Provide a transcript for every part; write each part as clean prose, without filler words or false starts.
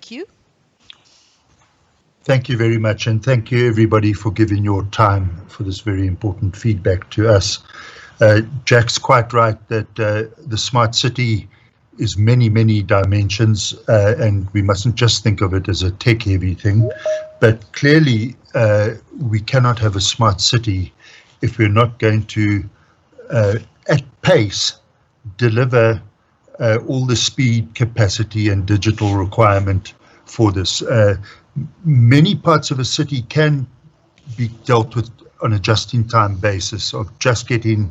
Thank you. Thank you very much, and thank you everybody for giving your time for this very important feedback to us. Jack's quite right that the smart city is many, many dimensions, and we mustn't just think of it as a tech-heavy thing. But clearly, we cannot have a smart city if we're not going to, at pace, deliver all the speed, capacity, and digital requirement for this. Many parts of a city can be dealt with on a just-in-time basis of just getting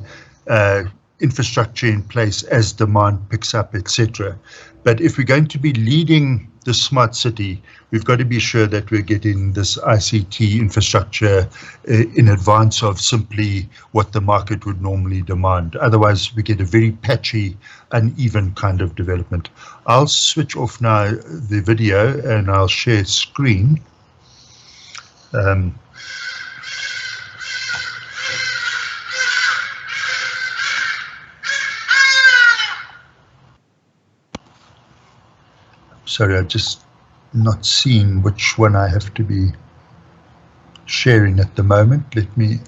infrastructure in place as demand picks up, etc. But if we're going to be leading the smart city, we've got to be sure that we're getting this ICT infrastructure in advance of simply what the market would normally demand. Otherwise, we get a very patchy, uneven kind of development. I'll switch off now the video and I'll share screen. Sorry, I've just not seen which one I have to be sharing at the moment. Let me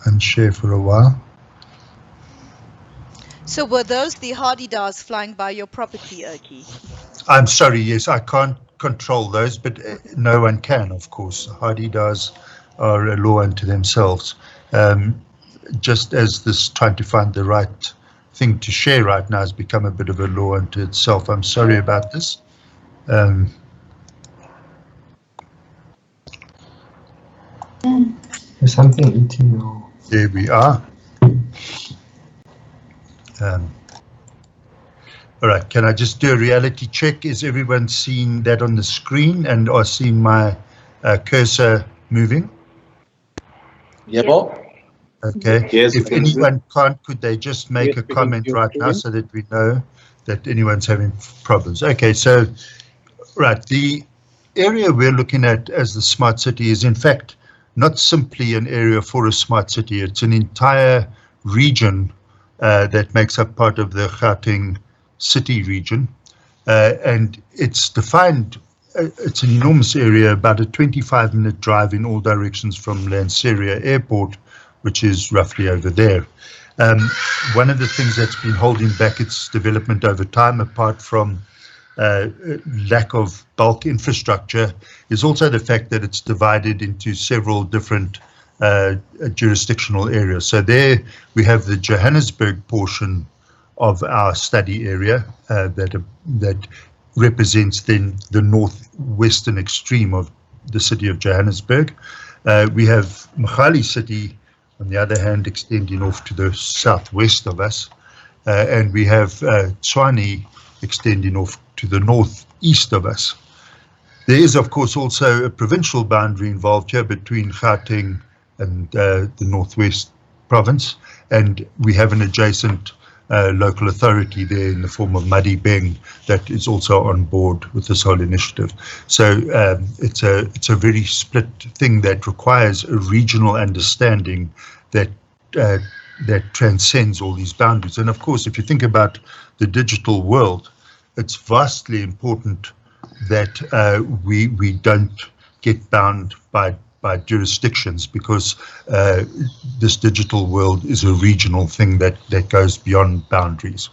unshare for a while. So were those the Hardy-Dars flying by your property, Oki? I'm sorry, yes, I can't control those, but no one can, of course. Hardy-Dars are a law unto themselves. Just as this trying to find the right thing to share right now has become a bit of a law unto itself. I'm sorry about this. There's something eating now. There we are. All right, can I just do a reality check? Is everyone seeing that on the screen and are seeing my cursor moving? Yeah, Bob. Okay. Yes, if anyone can't, could they just make a comment right now so that we know that anyone's having problems? Okay, so, right, the area we're looking at as the smart city is in fact not simply an area for a smart city. It's an entire region that makes up part of the Gauteng city region. And it's defined, it's an enormous area, about a 25-minute drive in all directions from Lanseria Airport, which is roughly over there. One of the things that's been holding back its development over time, apart from lack of bulk infrastructure, is also the fact that it's divided into several different jurisdictional areas. So there we have the Johannesburg portion of our study area that represents then the northwestern extreme of the city of Johannesburg. We have Mkhali city, on the other hand, extending off to the southwest of us, and we have Tshwane extending off to the northeast of us. There is, of course, also a provincial boundary involved here between Gauteng and the northwest province, and we have an adjacent local authority there in the form of Madibeng that is also on board with this whole initiative. So it's a very split thing that requires a regional understanding that that transcends all these boundaries. And of course, if you think about the digital world, it's vastly important that we don't get bound by jurisdictions, because this digital world is a regional thing that goes beyond boundaries.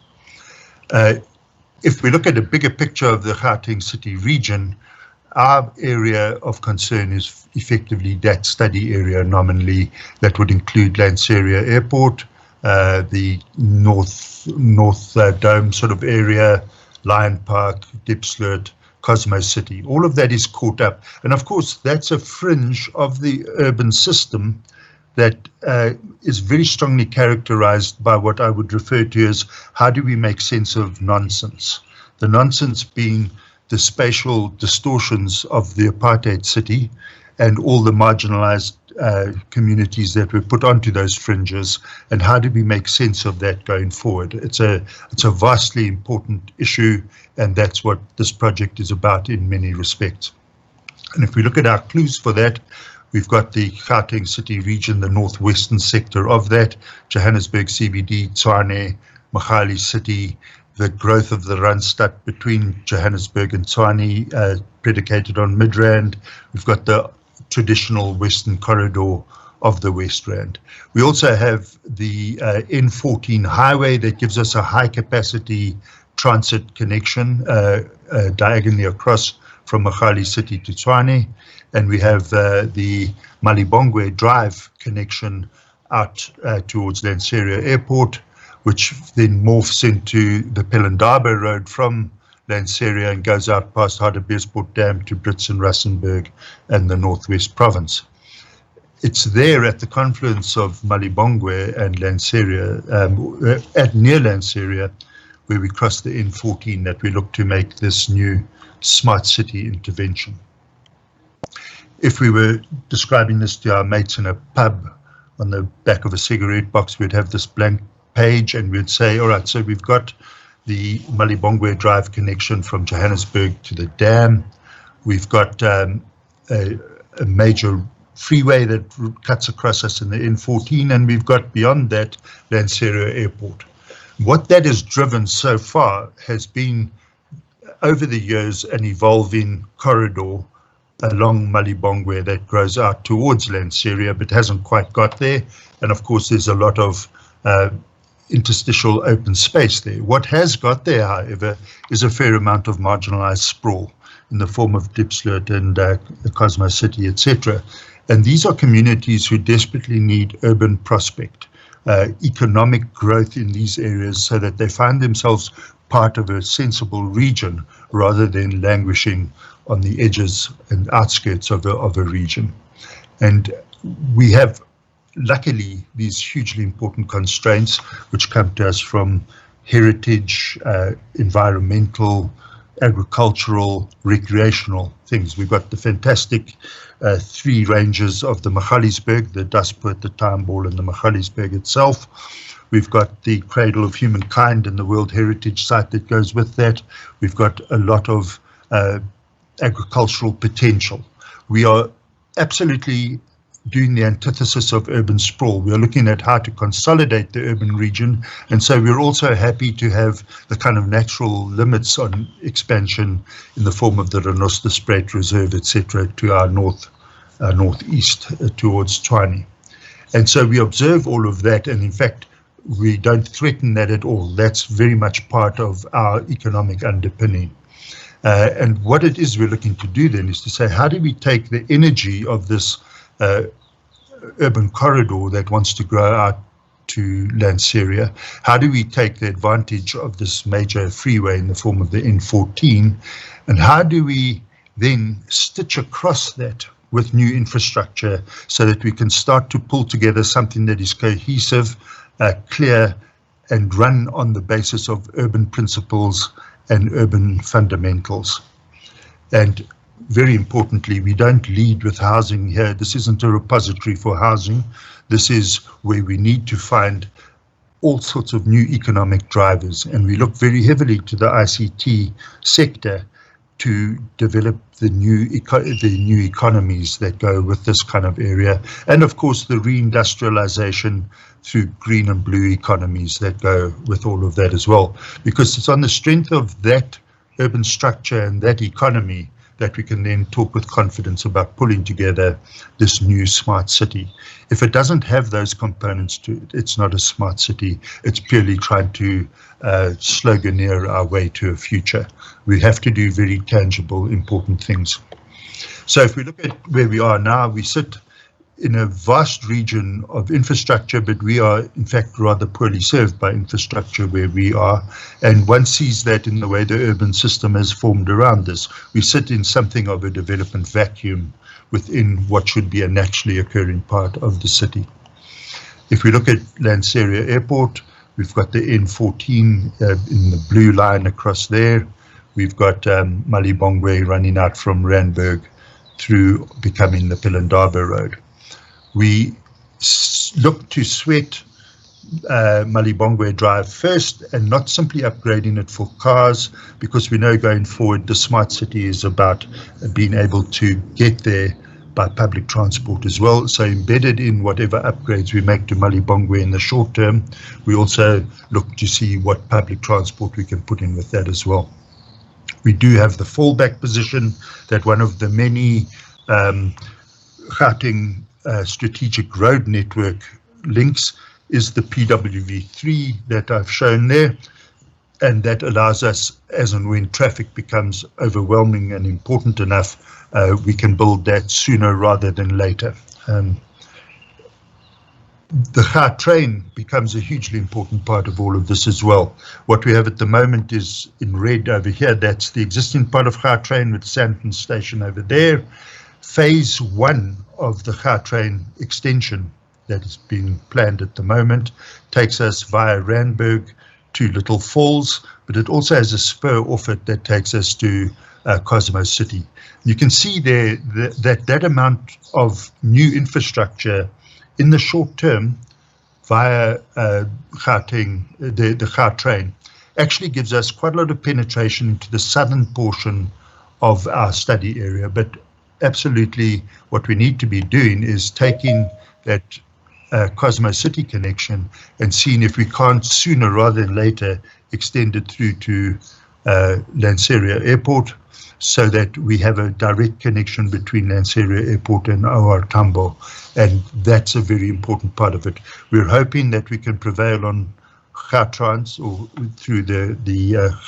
If we look at a bigger picture of the Gauteng city region, our area of concern is effectively that study area nominally that would include Lanseria Airport, the North Dome sort of area, Lion Park, Diepsloot, Cosmo City. All of that is caught up. And of course, that's a fringe of the urban system that is very strongly characterized by what I would refer to as how do we make sense of nonsense? The nonsense being the spatial distortions of the apartheid city and all the marginalized communities that were put onto those fringes, and how do we make sense of that going forward? It's a vastly important issue, and that's what this project is about in many respects. And if we look at our clues for that, we've got the Gauteng city region, the northwestern sector of that, Johannesburg CBD, Tshwane, Mkhali city, the growth of the Randstad between Johannesburg and Tshwane, predicated on Midrand. We've got the traditional Western corridor of the West Rand. We also have the N14 highway that gives us a high capacity transit connection diagonally across from Makgali City to Tshwane. And we have the Malibongwe Drive connection out towards Lanseria Airport, which then morphs into the Pelindaba Road from Lanseria and goes out past Hardebeespoort Dam to Brits and Rustenburg and the Northwest Province. It's there at the confluence of Malibongwe and Lanseria, near Lanseria, where we cross the N14, that we look to make this new smart city intervention. If we were describing this to our mates in a pub on the back of a cigarette box, we'd have this blank page and we'd say, all right, so we've got the Malibongwe Drive connection from Johannesburg to the dam. We've got a major freeway that cuts across us in the N14, and we've got beyond that Lanseria Airport. What that has driven so far has been, over the years, an evolving corridor along Malibongwe that grows out towards Lanseria but hasn't quite got there. And of course, there's a lot of interstitial open space there. What has got there, however, is a fair amount of marginalized sprawl in the form of Diepsloot and Cosmo City, etc. And these are communities who desperately need urban prospect, economic growth in these areas so that they find themselves part of a sensible region rather than languishing on the edges and outskirts of a region. And we have, luckily, these hugely important constraints which come to us from heritage, environmental, agricultural, recreational things. We've got the fantastic three ranges of the Magaliesberg, the Daspoort, the Timeball, and the Magaliesberg itself. We've got the Cradle of Humankind and the World Heritage Site that goes with that. We've got a lot of agricultural potential. We are absolutely doing the antithesis of urban sprawl. We're looking at how to consolidate the urban region, and so we're also happy to have the kind of natural limits on expansion in the form of the Renosterspruit Reserve, etc., to our northeast towards Tshwane. And so we observe all of that, and in fact, we don't threaten that at all. That's very much part of our economic underpinning. And what it is we're looking to do then is to say, how do we take the energy of this urban corridor that wants to grow out to Lanseria? How do we take the advantage of this major freeway in the form of the N14? And how do we then stitch across that with new infrastructure so that we can start to pull together something that is cohesive, clear, and run on the basis of urban principles and urban fundamentals? And very importantly, we don't lead with housing here. This isn't a repository for housing. This is where we need to find all sorts of new economic drivers, and we look very heavily to the ICT sector to develop the new economies that go with this kind of area, and of course the reindustrialization through green and blue economies that go with all of that as well, because it's on the strength of that urban structure and that economy that we can then talk with confidence about pulling together this new smart city. If it doesn't have those components to it, it's not a smart city. It's purely trying to sloganeer our way to a future. We have to do very tangible, important things. So if we look at where we are now, we sit in a vast region of infrastructure, but we are in fact rather poorly served by infrastructure where we are. And one sees that in the way the urban system has formed around this. We sit in something of a development vacuum within what should be a naturally occurring part of the city. If we look at Lanseria Airport, we've got the N14 in the blue line across there. We've got Malibongwe running out from Randburg through becoming the Pelindaba Road. We look to sweat Malibongwe Drive first and not simply upgrading it for cars, because we know going forward the smart city is about being able to get there by public transport as well. So embedded in whatever upgrades we make to Malibongwe in the short term, we also look to see what public transport we can put in with that as well. We do have the fallback position that one of the many Gauteng strategic road network links is the PWV3 that I've shown there, and that allows us, as and when traffic becomes overwhelming and important enough, we can build that sooner rather than later. The Gautrain becomes a hugely important part of all of this as well. What we have at the moment is in red over here, that's the existing part of Gautrain with Sandton Station over there. Phase 1 of the Gautrain extension that is being planned at the moment takes us via Randburg to Little Falls, but it also has a spur off it that takes us to Cosmos City. You can see there that amount of new infrastructure in the short term via Gauteng, the Gautrain, actually gives us quite a lot of penetration into the southern portion of our study area. But absolutely what we need to be doing is taking that Cosmos City connection and seeing if we can't sooner rather than later extend it through to Lanseria Airport, so that we have a direct connection between Lanseria Airport and OR Tambo, and that's a very important part of it. We're hoping that we can prevail on Gautrans, or through the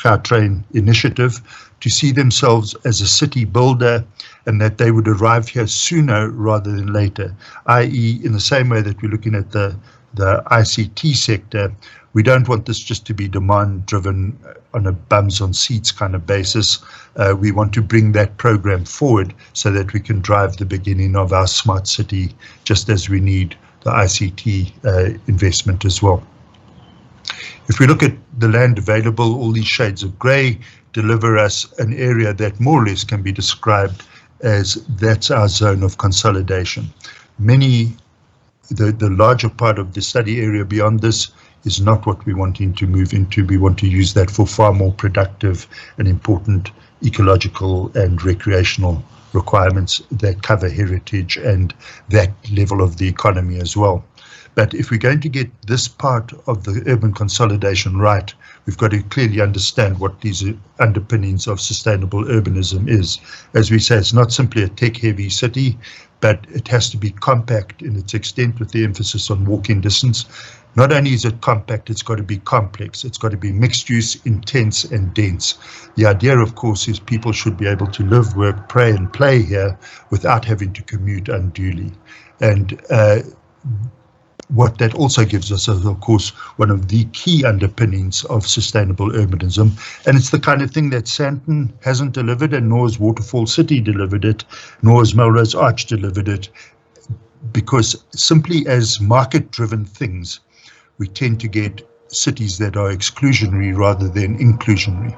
Gautrain initiative, to see themselves as a city builder, and that they would arrive here sooner rather than later, i.e. in the same way that we're looking at the ICT sector. We don't want this just to be demand driven on a bums on seats kind of basis. We want to bring that program forward so that we can drive the beginning of our smart city, just as we need the ICT investment as well. If we look at the land available, all these shades of grey deliver us an area that more or less can be described as that's our zone of consolidation. The larger part of the study area beyond this is not what we're wanting to move into. We want to use that for far more productive and important ecological and recreational requirements that cover heritage and that level of the economy as well. But if we're going to get this part of the urban consolidation right, we've got to clearly understand what these underpinnings of sustainable urbanism is. As we say, it's not simply a tech-heavy city, but it has to be compact in its extent with the emphasis on walking distance. Not only is it compact, it's got to be complex. It's got to be mixed use, intense and dense. The idea, of course, is people should be able to live, work, pray and play here without having to commute unduly. And what that also gives us is, of course, one of the key underpinnings of sustainable urbanism. And it's the kind of thing that Sandton hasn't delivered, and nor has Waterfall City delivered it, nor has Melrose Arch delivered it, because simply as market-driven things, we tend to get cities that are exclusionary rather than inclusionary.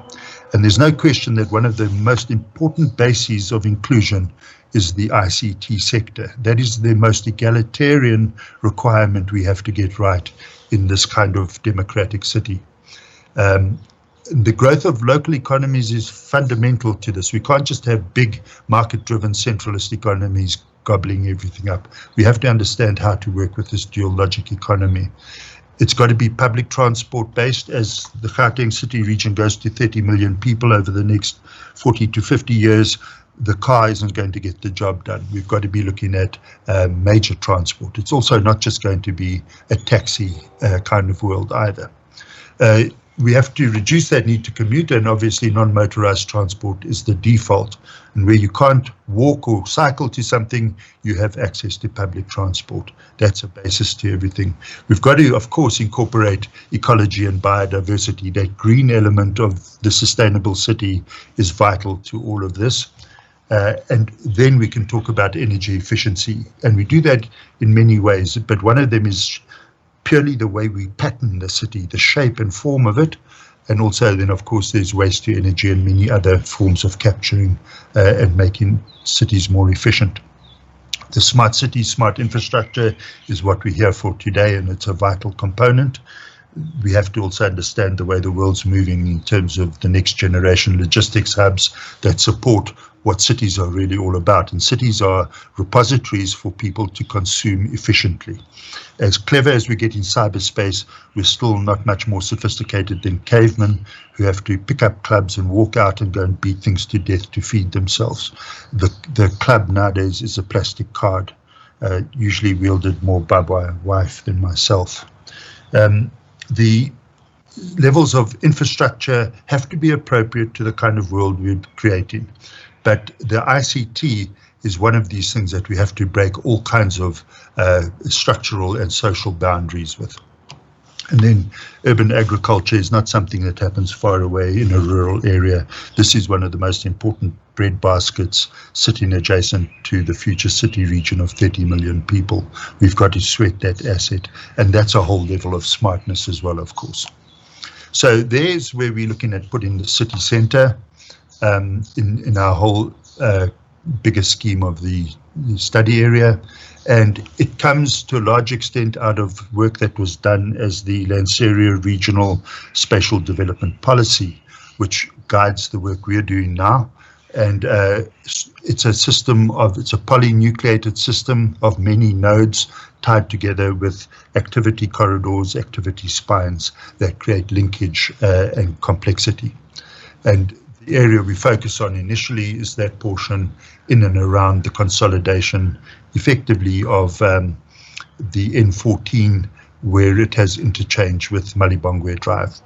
And there's no question that one of the most important bases of inclusion is the ICT sector. That is the most egalitarian requirement we have to get right in this kind of democratic city. The growth of local economies is fundamental to this. We can't just have big market-driven centralist economies gobbling everything up. We have to understand how to work with this dual logic economy. It's got to be public transport based. As the Gauteng city region goes to 30 million people over the next 40 to 50 years, the car isn't going to get the job done. We've got to be looking at major transport. It's also not just going to be a taxi kind of world either. We have to reduce that need to commute, and obviously non-motorized transport is the default. And where you can't walk or cycle to something, you have access to public transport. That's a basis to everything. We've got to, of course, incorporate ecology and biodiversity. That green element of the sustainable city is vital to all of this. And then we can talk about energy efficiency. And we do that in many ways, but one of them is purely the way we pattern the city, the shape and form of it. And also then, of course, there's waste to energy and many other forms of capturing and making cities more efficient. The smart city, smart infrastructure is what we're here for today, and it's a vital component. We have to also understand the way the world's moving in terms of the next generation logistics hubs that support what cities are really all about. And cities are repositories for people to consume efficiently. As clever as we get in cyberspace, we're still not much more sophisticated than cavemen who have to pick up clubs and walk out and go and beat things to death to feed themselves. The club nowadays is a plastic card, usually wielded more by my wife than myself. The levels of infrastructure have to be appropriate to the kind of world we're creating. But the ICT is one of these things that we have to break all kinds of structural and social boundaries with. And then urban agriculture is not something that happens far away in a rural area. This is one of the most important bread baskets sitting adjacent to the future city region of 30 million people. We've got to sweat that asset, and that's a whole level of smartness as well, of course. So there's where we're looking at putting the city centre in our whole bigger scheme of the study area. And it comes to a large extent out of work that was done as the Lanseria Regional Spatial Development Policy, which guides the work we're doing now. And it's a system of, it's a polynucleated system of many nodes tied together with activity corridors, activity spines that create linkage and complexity. And the area we focus on initially is that portion in and around the consolidation effectively of the N14, where it has interchange with Malibongwe Drive.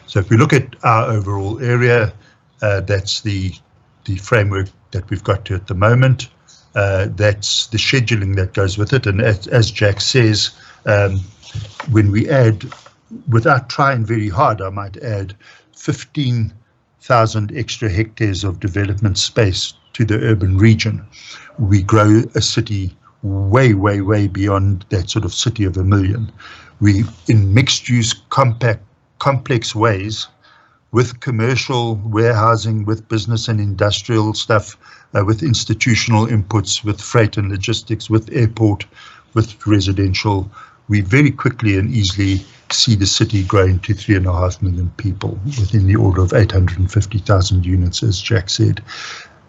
So if we look at our overall area, that's the framework that we've got to at the moment. That's the scheduling that goes with it. And as Jack says, when we add, without trying very hard, I might add 15,000 extra hectares of development space to the urban region, we grow a city way, way, way beyond that sort of city of a million. We, in mixed-use, compact, complex ways, with commercial warehousing, with business and industrial stuff, with institutional inputs, with freight and logistics, with airport, with residential, we very quickly and easily see the city growing to 3.5 million people within the order of 850,000 units, as Jack said.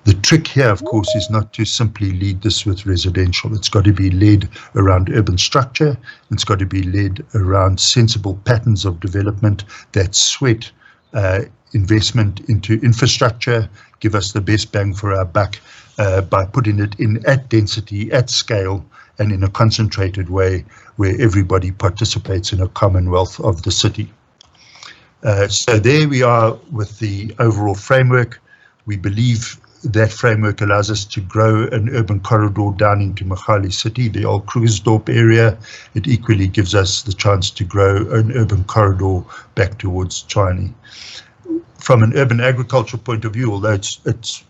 The trick here, of course, is not to simply lead this with residential. It's got to be led around urban structure. It's got to be led around sensible patterns of development that sweat investment into infrastructure, give us the best bang for our buck by putting it in at density, at scale, and in a concentrated way where everybody participates in a commonwealth of the city. So there we are with the overall framework. We believe that framework allows us to grow an urban corridor down into Magadi City, the old Krugersdorp area. It equally gives us the chance to grow an urban corridor back towards Tshwane. From an urban agriculture point of view, although it's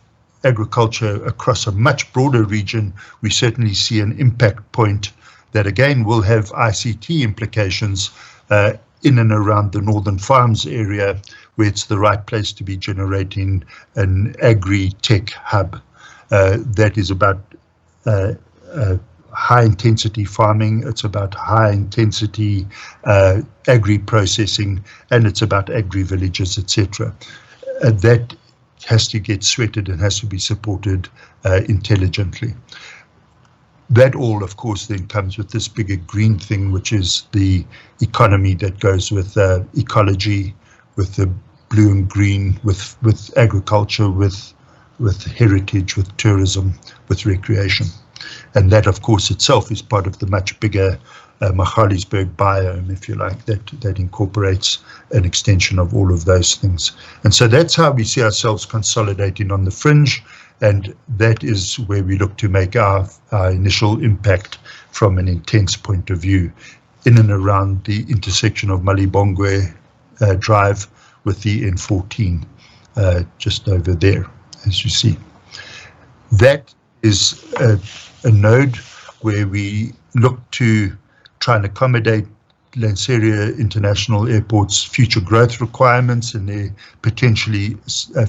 agriculture across a much broader region, we certainly see an impact point that again will have ICT implications in and around the Northern Farms area, where it's the right place to be generating an agri-tech hub that is about high-intensity farming, it's about high-intensity agri-processing, and it's about agri-villages, etc. That has to get sweated and has to be supported intelligently. That all, of course, then comes with this bigger green thing, which is the economy that goes with ecology, with the blue and green, with agriculture, with heritage, with tourism, with recreation. And that, of course, itself is part of the much bigger Magaliesburg biome, if you like, that incorporates an extension of all of those things. And so that's how we see ourselves consolidating on the fringe. And that is where we look to make our initial impact from an intense point of view, in and around the intersection of Malibongwe Drive with the N14, just over there, as you see. That is a node where we look to try and accommodate Lanseria International Airport's future growth requirements and their potentially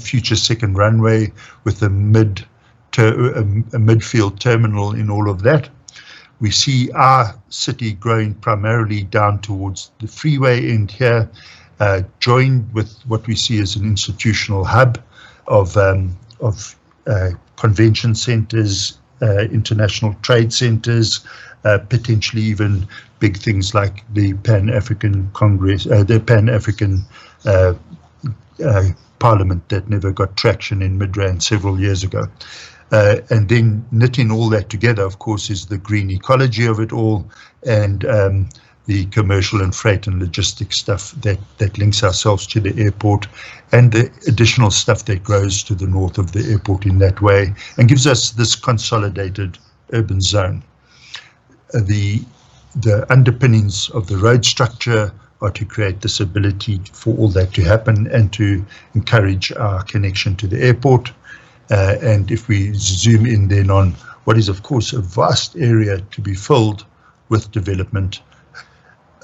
future second runway with a midfield terminal in all of that. We see our city growing primarily down towards the freeway end here, joined with what we see as an institutional hub of convention centers, international trade centers, potentially even big things like the Pan-African Congress, the Pan-African Parliament that never got traction in Midrand several years ago. And then knitting all that together, of course, is the green ecology of it all, and the commercial and freight and logistics stuff that links ourselves to the airport, and the additional stuff that grows to the north of the airport in that way, and gives us this consolidated urban zone. The underpinnings of the road structure are to create this ability for all that to happen and to encourage our connection to the airport. And if we zoom in then on what is, of course, a vast area to be filled with development,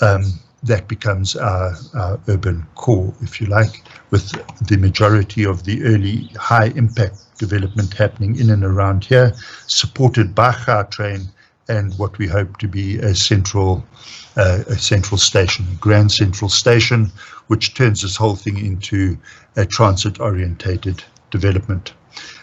that becomes our urban core, if you like, with the majority of the early high-impact development happening in and around here, supported by Gautrain and what we hope to be a central station, a grand central station, which turns this whole thing into a transit-orientated development.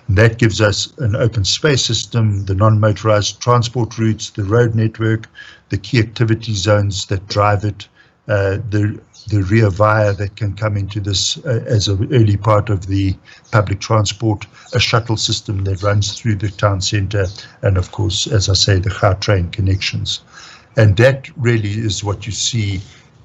And that gives us an open space system, the non-motorized transport routes, the road network, the key activity zones that drive it, the rear via that can come into this as an early part of the public transport, a shuttle system that runs through the town centre, and of course, as I say, the Gautrain connections. And that really is what you see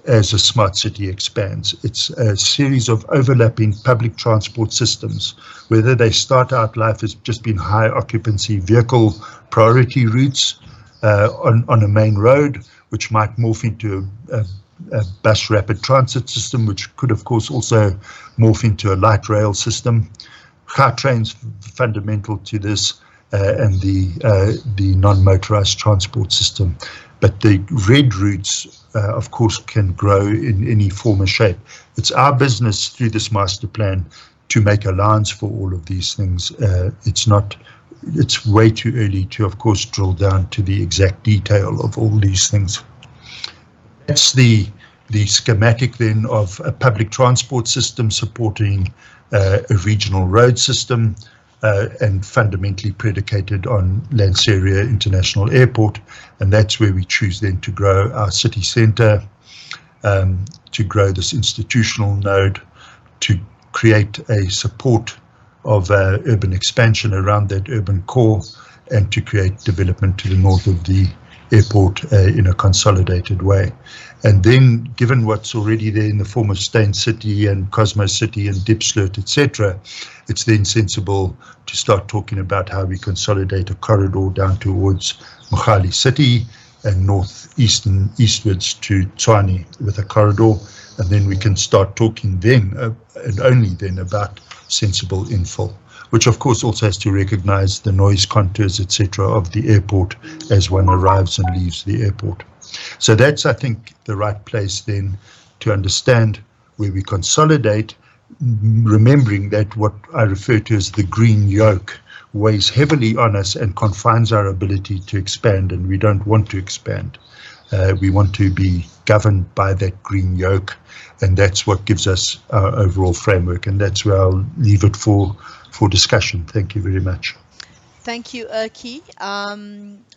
as a smart city expands. It's a series of overlapping public transport systems, whether they start out life as just being high occupancy vehicle priority routes on a main road, which might morph into a bus rapid transit system, which could of course also morph into a light rail system. Gautrain's fundamental to this, and the non-motorized transport system. But the red routes, of course, can grow in any form or shape. It's our business through this master plan to make allowance for all of these things. It's way too early to, of course, drill down to the exact detail of all these things. That's the schematic then of a public transport system supporting a regional road system, and fundamentally predicated on Lanseria International Airport. And that's where we choose then to grow our city centre, to grow this institutional node, to create a support of urban expansion around that urban core, and to create development to the north of the airport in a consolidated way. And then, given what's already there in the form of Steyn City and Cosmos City and Diepsloot, etc., it's then sensible to start talking about how we consolidate a corridor down towards Mogale City and eastwards to Tshwane with a corridor. And then we can start talking then, and only then, about sensible infill, which of course also has to recognize the noise contours, etc., of the airport as one arrives and leaves the airport. So that's, I think, the right place then to understand where we consolidate, remembering that what I refer to as the green yoke weighs heavily on us and confines our ability to expand, and we don't want to expand. We want to be governed by that green yoke, and that's what gives us our overall framework, and that's where I'll leave it for discussion. Thank you very much. Thank you, Urki,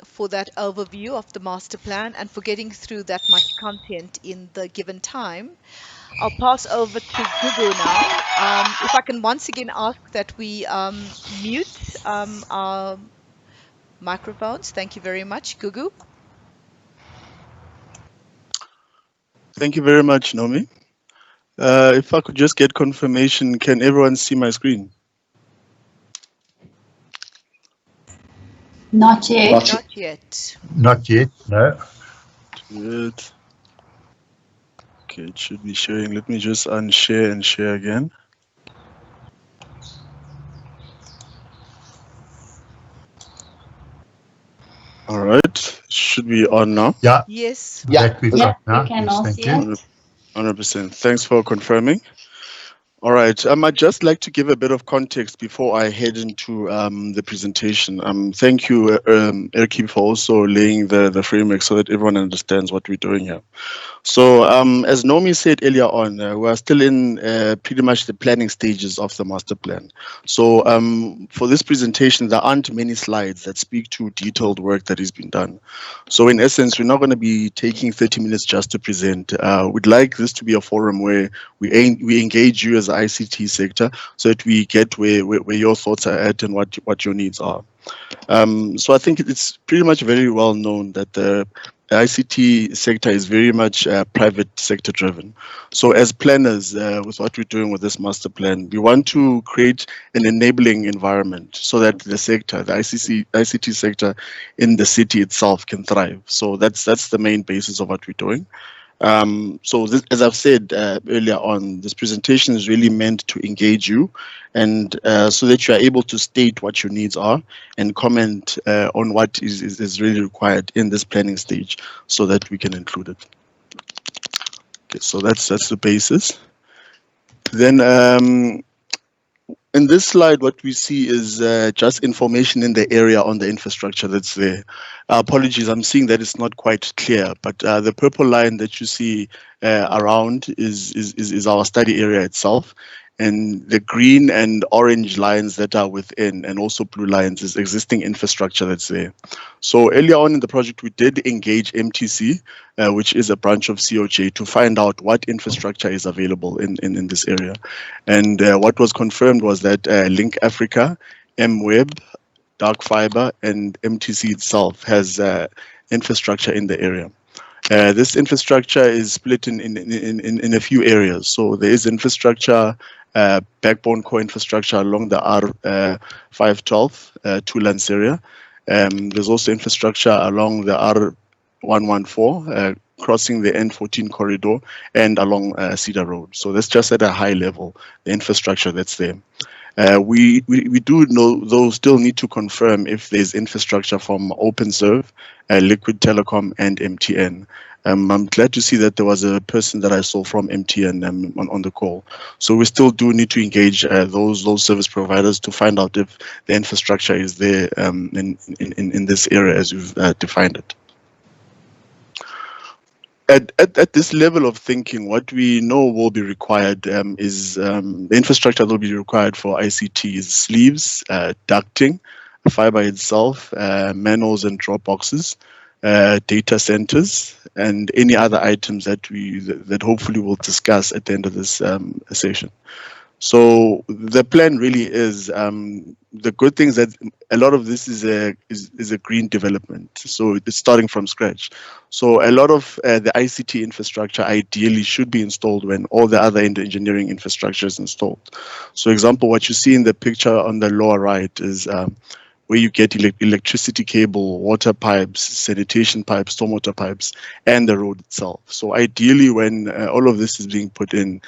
for that overview of the master plan and for getting through that much content in the given time. I'll pass over to Gugu now. If I can once again ask that we mute our microphones. Thank you very much, Gugu. Thank you very much, Nomi. If I could just get confirmation, can everyone see my screen? Not yet. Not yet. Not yet, no. Good. Okay, it should be showing. Let me just unshare and share again. All right, should be on now. Yeah. Yes. Yeah. That we've Yeah, got now. we can Yes, all thank see you. it. 100%. Thanks for confirming. All right. I'd just like to give a bit of context before I head into the presentation. Thank you, Erki, for also laying the framework so that everyone understands what we're doing here. So, as Nomi said earlier on, we're still in pretty much the planning stages of the master plan. So, for this presentation, there aren't many slides that speak to detailed work that has been done. So, in essence, we're not going to be taking 30 minutes just to present. We'd like this to be a forum where we engage you as the ICT sector so that we get where your thoughts are at and what your needs are. So I think it's pretty much very well known that the ICT sector is very much private sector driven. So as planners, with what we're doing with this master plan, we want to create an enabling environment so that the sector, the ICT sector in the city itself can thrive. So that's the main basis of what we're doing. So this, as I've said earlier on, this presentation is really meant to engage you and so that you are able to state what your needs are and comment on what is really required in this planning stage so that we can include it. Okay, so that's the basis. Then in this slide, what we see is just information in the area on the infrastructure that's there. Apologies, I'm seeing that it's not quite clear, but the purple line that you see around is our study area itself. And the green and orange lines that are within, and also blue lines, is existing infrastructure that's there. So earlier on in the project, we did engage MTC, which is a branch of COJ, to find out what infrastructure is available in this area. And what was confirmed was that Link Africa, MWeb, Dark Fiber, and MTC itself has infrastructure in the area. This infrastructure is split in a few areas. So there is infrastructure, backbone core infrastructure along the R512 to Lanseria. There's also infrastructure along the R114, crossing the N14 corridor, and along Cedar Road. So that's just at a high level, the infrastructure that's there. We do know, though, still need to confirm if there's infrastructure from OpenServe, Liquid Telecom, and MTN. I'm glad to see that there was a person that I saw from MTN on the call. So we still do need to engage those service providers to find out if the infrastructure is there in this area as we've defined it. At this level of thinking, what we know will be required is the infrastructure that will be required for ICT is sleeves, ducting, fiber itself, manholes and drop boxes, data centers, and any other items that hopefully we'll discuss at the end of this session. So the plan really is the good thing is that a lot of this is a green development. So it's starting from scratch. So a lot of the ICT infrastructure ideally should be installed when all the other engineering infrastructure is installed. So example, what you see in the picture on the lower right is where you get electricity cable, water pipes, sanitation pipes, stormwater pipes, and the road itself. So ideally, when all of this is being put in,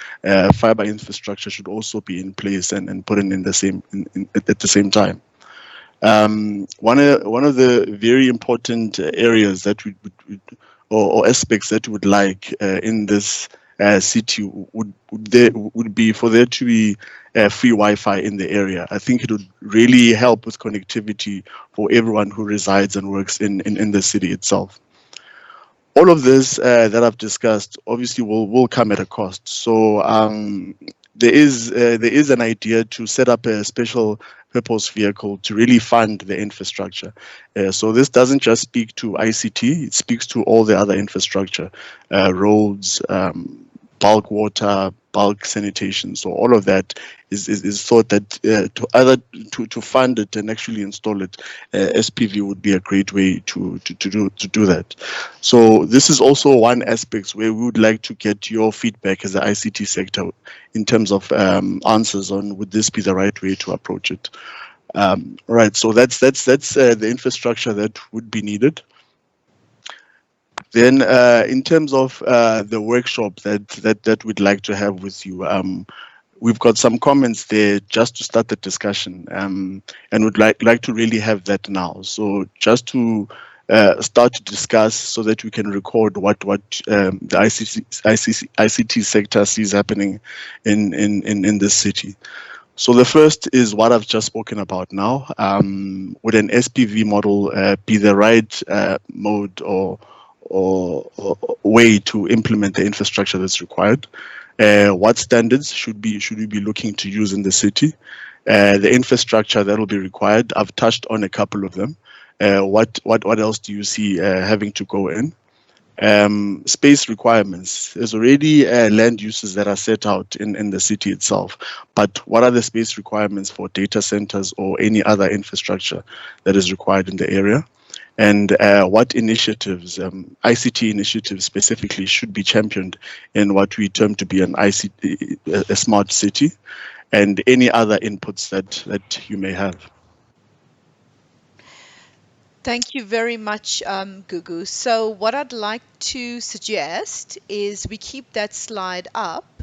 fiber infrastructure should also be in place and put in at the same time. One of the very important areas that or aspects that we would like in this city would be for there to be free Wi-Fi in the area. I think it would really help with connectivity for everyone who resides and works in the city itself. All of this that I've discussed obviously will come at a cost. So there is an idea to set up a special purpose vehicle to really fund the infrastructure. So this doesn't just speak to ICT, it speaks to all the other infrastructure, roads, bulk water, bulk sanitation. So all of that is thought that to fund it and actually install it, SPV would be a great way to do that. So this is also one aspect where we would like to get your feedback as the ICT sector in terms of answers on would this be the right way to approach it. Right. So that's the infrastructure that would be needed. Then, in terms of the workshop that we'd like to have with you, we've got some comments there just to start the discussion, and would like to really have that now. So just to start to discuss so that we can record what the ICT sector sees happening in this city. So the first is what I've just spoken about now. Would an SPV model be the right mode or way to implement the infrastructure that's required? What standards should we be looking to use in the city? The infrastructure that will be required. I've touched on a couple of them. What else do you see having to go in? Space requirements. There's already land uses that are set out in the city itself, but what are the space requirements for data centers or any other infrastructure that is required in the area? And what initiatives, ICT initiatives specifically, should be championed in what we term to be an ICT, a smart city, and any other inputs that you may have. Thank you very much, Gugu. So what I'd like to suggest is we keep that slide up.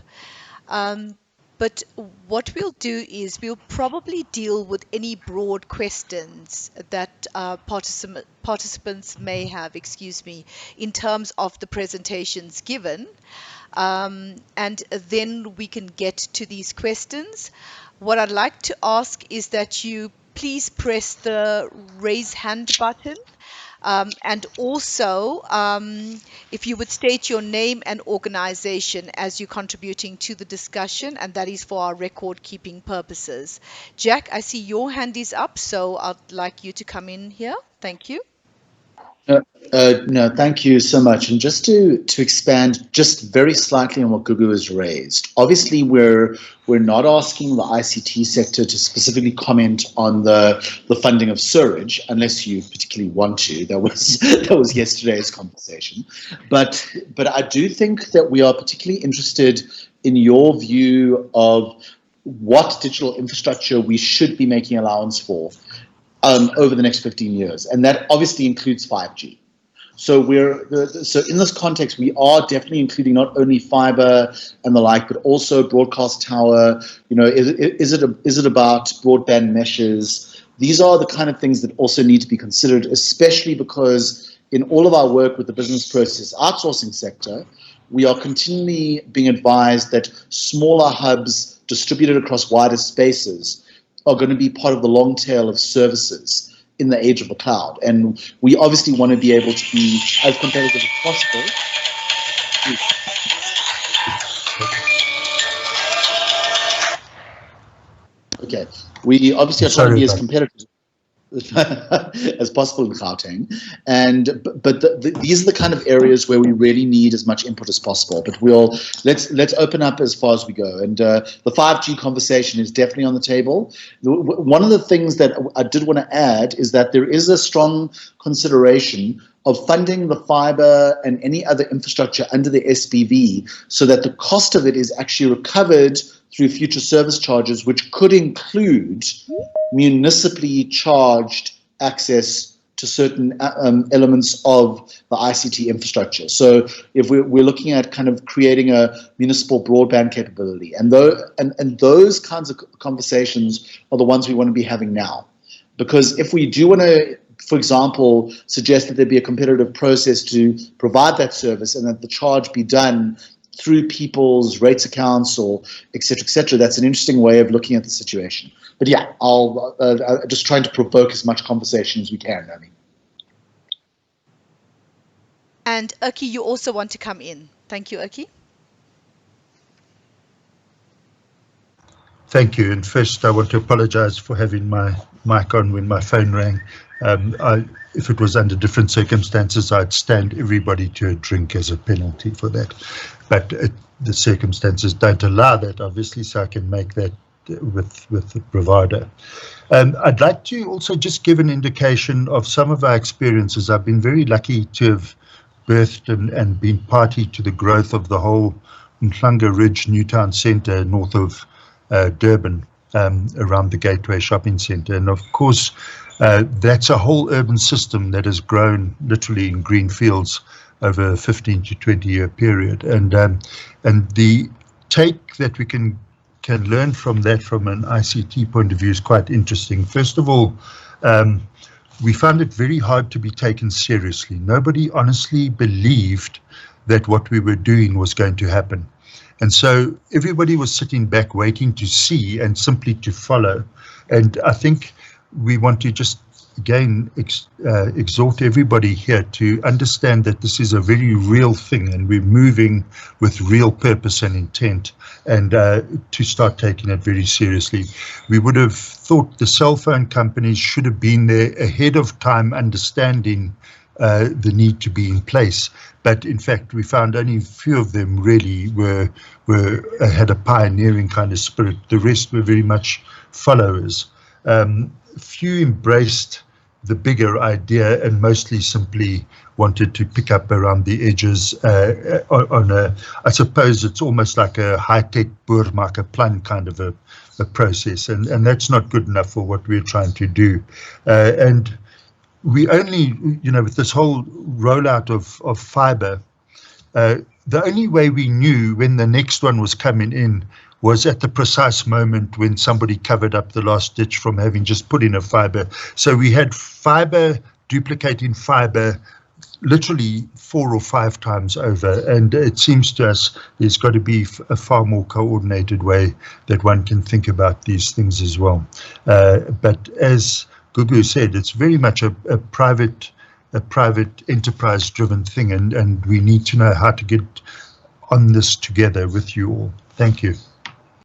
But what we'll do is we'll probably deal with any broad questions that participants may have, in terms of the presentations given. And then we can get to these questions. What I'd like to ask is that you please press the raise hand button. And also, if you would state your name and organization as you're contributing to the discussion, and that is for our record keeping purposes. Jack, I see your hand is up, so I'd like you to come in here. Thank you. No, thank you so much. And just to expand just very slightly on what Gugu has raised, obviously we're not asking the ICT sector to specifically comment on the funding of sewerage, unless you particularly want to. That was yesterday's conversation. But I do think that we are particularly interested in your view of what digital infrastructure we should be making allowance for over the next 15 years, and that obviously includes 5G. So so in this context, we are definitely including not only fiber and the like, but also broadcast tower. You know, is it about broadband meshes? These are the kind of things that also need to be considered, especially because in all of our work with the business process outsourcing sector, we are continually being advised that smaller hubs distributed across wider spaces are going to be part of the long tail of services in the age of the cloud. And we obviously want to be able to be as competitive as possible. Okay. We obviously are trying to be as competitive as possible in Gauteng, but these are the kind of areas where we really need as much input as possible. But let's open up as far as we go. And the 5G conversation is definitely on the table. One of the things that I did want to add is that there is a strong consideration of funding the fiber and any other infrastructure under the SPV, so that the cost of it is actually recovered through future service charges, which could include municipally charged access to certain elements of the ICT infrastructure. So if we're looking at kind of creating a municipal broadband capability, and those kinds of conversations are the ones we want to be having now. Because if we do want to, for example, suggest that there be a competitive process to provide that service and that the charge be done through people's rates accounts or et cetera, that's an interesting way of looking at the situation. But yeah, I'll just trying to provoke as much conversation as we can, Nani. And Urki, you also want to come in. Thank you, Urki. Thank you. And first, I want to apologize for having my mic on when my phone rang. If it was under different circumstances, I'd stand everybody to a drink as a penalty for that. But the circumstances don't allow that, obviously, so I can make that with the bravado. I'd like to also just give an indication of some of our experiences. I've been very lucky to have birthed and been party to the growth of the whole Mhlanga Ridge Newtown Centre north of Durban, around the Gateway Shopping Centre. And of course, that's a whole urban system that has grown literally in green fields over a 15 to 20 year period. And the take that we can learn from that from an ICT point of view is quite interesting. First of all, we found it very hard to be taken seriously. Nobody honestly believed that what we were doing was going to happen. And so everybody was sitting back waiting to see and simply to follow. And I think we want to just, again, exhort everybody here to understand that this is a very real thing and we're moving with real purpose and intent, and to start taking it very seriously. We would have thought the cell phone companies should have been there ahead of time, understanding the need to be in place. But in fact, we found only a few of them really had a pioneering kind of spirit. The rest were very much followers. Few embraced the bigger idea and mostly simply wanted to pick up around the edges I suppose it's almost like a high-tech boer maak 'n plan kind of a process, and that's not good enough for what we're trying to do. And we only, with this whole rollout of fiber, the only way we knew when the next one was coming in was at the precise moment when somebody covered up the last ditch from having just put in a fiber. So we had fiber duplicating fiber literally 4 or 5 times over. And it seems to us there's got to be a far more coordinated way that one can think about these things as well. But as Gugu said, it's very much a private enterprise-driven thing, and we need to know how to get on this together with you all. Thank you.